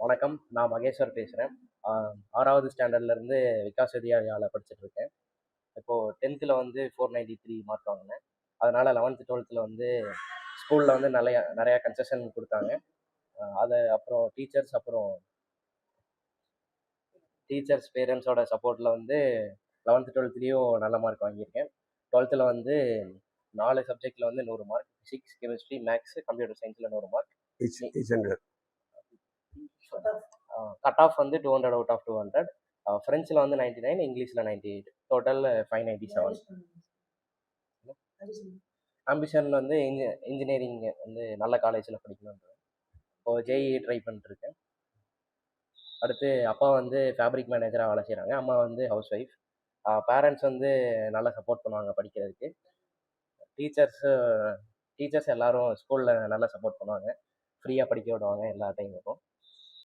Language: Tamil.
வணக்கம். நான் மகேஸ்வர் பேசுறேன். 6வது ஸ்டாண்டர்ட்லேருந்து விகாஸ் வித்யாலயால படிச்சுட்ருக்கேன். இப்போ 10த்தில் வந்து 493 மார்க் வாங்கினேன். அதனால 11th, 12த்தில் வந்து ஸ்கூலில் வந்து நிறையா கன்செஷன் கொடுத்தாங்க. அதை அப்புறம் டீச்சர்ஸ் பேரண்ட்ஸோட சப்போர்ட்டில் வந்து 11th, 12த்லேயும் நல்ல மார்க் வாங்கியிருக்கேன். 12த்தில் வந்து 4 சப்ஜெக்டில் வந்து 100 mark. Physics, chemistry, maths, computer சயின்ஸில் 100 மார்க். கட் ஆஃப் வந்து 200 அவுட் ஆஃப் 200. ஃப்ரெஞ்சில் வந்து 99, இங்கிலீஷில் 98, டோட்டல் 597. ஆம்பிஷன் வந்து இன்ஜினியரிங் வந்து நல்ல காலேஜில் படிக்கணுன்ற. இப்போது ஜேஇ ட்ரை பண்ணிட்டுருக்கேன். அடுத்து அப்பா வந்து ஃபேப்ரிக் மேனேஜராக வேலை செய்கிறாங்க. அம்மா வந்து ஹவுஸ் ஒய்ஃப். பேரண்ட்ஸ் வந்து நல்லா சப்போர்ட் பண்ணுவாங்க படிக்கிறதுக்கு. டீச்சர்ஸ் எல்லாரும் ஸ்கூலில் நல்லா சப்போர்ட் பண்ணுவாங்க. ஃப்ரீயாக படிக்க விடுவாங்க எல்லா டைமுக்கும்.